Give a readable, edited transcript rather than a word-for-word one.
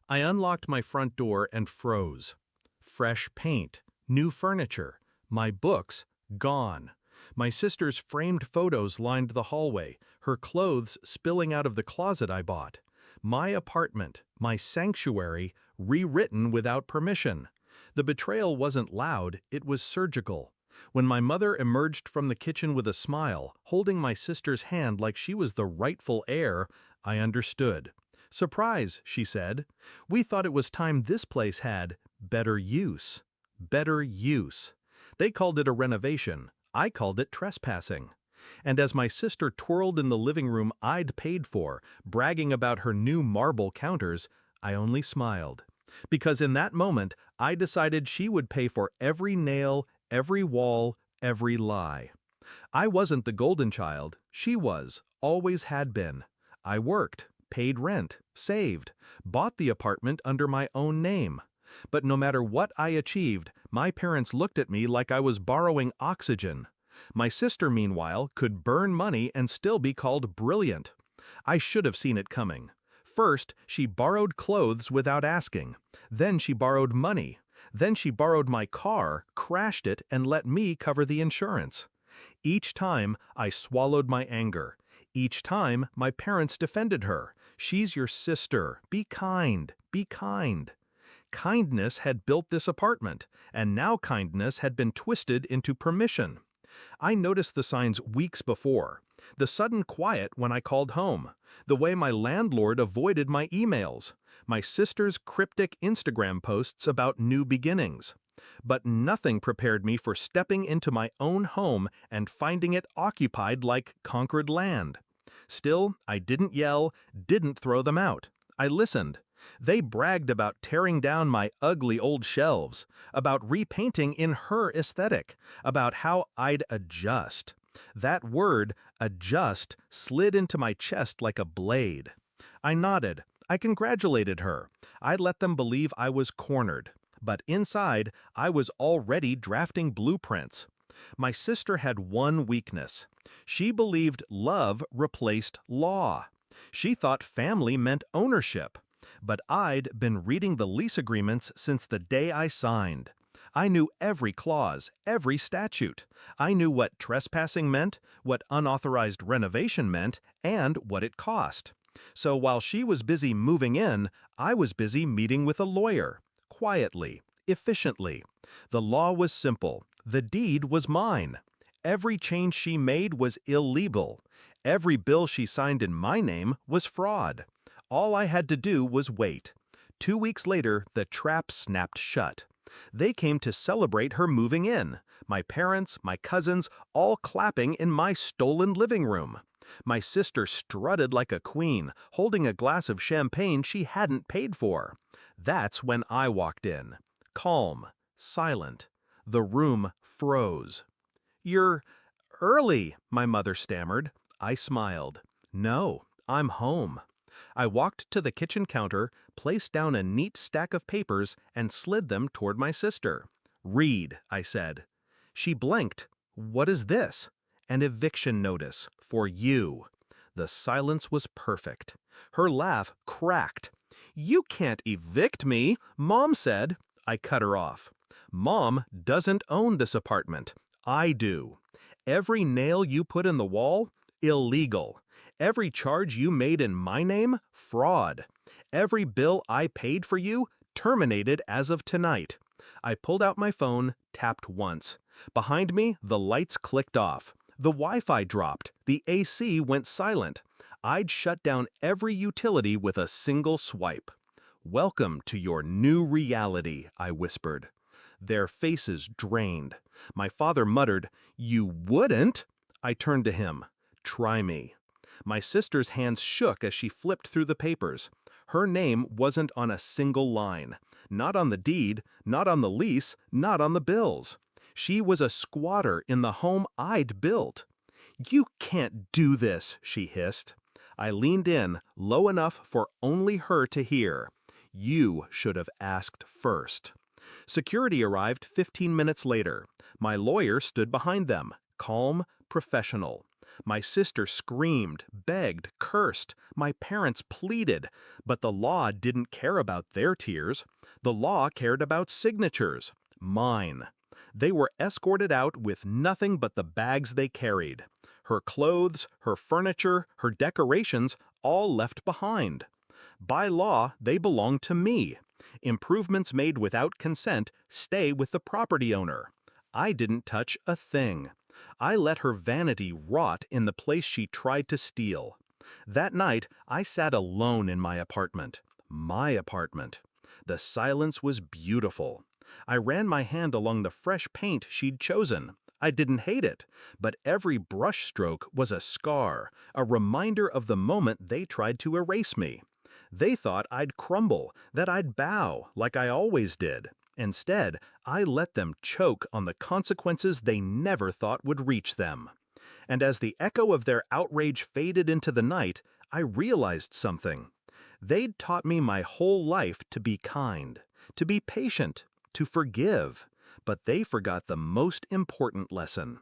I unlocked my front door and froze. Fresh paint, new furniture, my books, gone. My sister's framed photos lined the hallway, her clothes spilling out of the closet I bought. My apartment, my sanctuary, rewritten without permission. The betrayal wasn't loud, it was surgical. When my mother emerged from the kitchen with a smile, holding my sister's hand like she was the rightful heir, I understood. "Surprise," she said. "We thought it was time this place had better use." Better use. They called it a renovation. I called it trespassing. And as my sister twirled in the living room I'd paid for, bragging about her new marble counters, I only smiled. Because in that moment, I decided she would pay for every nail, every wall, every lie. I wasn't the golden child. She was, always had been. I worked, paid rent, saved, bought the apartment under my own name. But no matter what I achieved, my parents looked at me like I was borrowing oxygen. My sister, meanwhile, could burn money and still be called brilliant. I should have seen it coming. First, she borrowed clothes without asking. Then she borrowed money. Then she borrowed my car, crashed it, and let me cover the insurance. Each time, I swallowed my anger. Each time, my parents defended her. "She's your sister. Be kind. Be kind." Kindness had built this apartment, and now kindness had been twisted into permission. I noticed the signs weeks before. The sudden quiet when I called home. The way my landlord avoided my emails. My sister's cryptic Instagram posts about new beginnings. But nothing prepared me for stepping into my own home and finding it occupied like conquered land. Still, I didn't yell, didn't throw them out. I listened. They bragged about tearing down my ugly old shelves, about repainting in her aesthetic, about how I'd adjust. That word, adjust, slid into my chest like a blade. I nodded. I congratulated her. I let them believe I was cornered. But inside, I was already drafting blueprints. My sister had one weakness. She believed love replaced law. She thought family meant ownership. But I'd been reading the lease agreements since the day I signed. I knew every clause, every statute. I knew what trespassing meant, what unauthorized renovation meant, and what it cost. So while she was busy moving in, I was busy meeting with a lawyer. Quietly, efficiently. The law was simple. The deed was mine. Every change she made was illegal. Every bill she signed in my name was fraud. All I had to do was wait. 2 weeks later, the trap snapped shut. They came to celebrate her moving in. My parents, my cousins, all clapping in my stolen living room. My sister strutted like a queen, holding a glass of champagne she hadn't paid for. That's when I walked in. Calm, silent. The room froze. "You're early," my mother stammered. I smiled. "No, I'm home." I walked to the kitchen counter, placed down a neat stack of papers, and slid them toward my sister. "Read," I said. She blinked. "What is this?" "An eviction notice. For you." The silence was perfect. Her laugh cracked. "You can't evict me," Mom said. I cut her off. "Mom doesn't own this apartment. I do. Every nail you put in the wall, illegal. Every charge you made in my name, fraud. Every bill I paid for you, terminated as of tonight." I pulled out my phone, tapped once. Behind me, the lights clicked off. The Wi-Fi dropped. The AC went silent. I'd shut down every utility with a single swipe. "Welcome to your new reality," I whispered. Their faces drained. My father muttered, "You wouldn't?" I turned to him. "Try me." My sister's hands shook as she flipped through the papers. Her name wasn't on a single line. Not on the deed, not on the lease, not on the bills. She was a squatter in the home I'd built. "You can't do this," she hissed. I leaned in, low enough for only her to hear. "You should have asked first." Security arrived 15 minutes later. My lawyer stood behind them, calm, professional. My sister screamed, begged, cursed. My parents pleaded. But the law didn't care about their tears. The law cared about signatures. Mine. They were escorted out with nothing but the bags they carried. Her clothes, her furniture, her decorations, all left behind. By law, they belong to me. Improvements made without consent stay with the property owner. I didn't touch a thing. I let her vanity rot in the place she tried to steal. That night, I sat alone in my apartment. My apartment. The silence was beautiful. I ran my hand along the fresh paint she'd chosen. I didn't hate it, but every brushstroke was a scar, a reminder of the moment they tried to erase me. They thought I'd crumble, that I'd bow, like I always did. Instead, I let them choke on the consequences they never thought would reach them. And as the echo of their outrage faded into the night, I realized something. They'd taught me my whole life to be kind, to be patient, to forgive. But they forgot the most important lesson.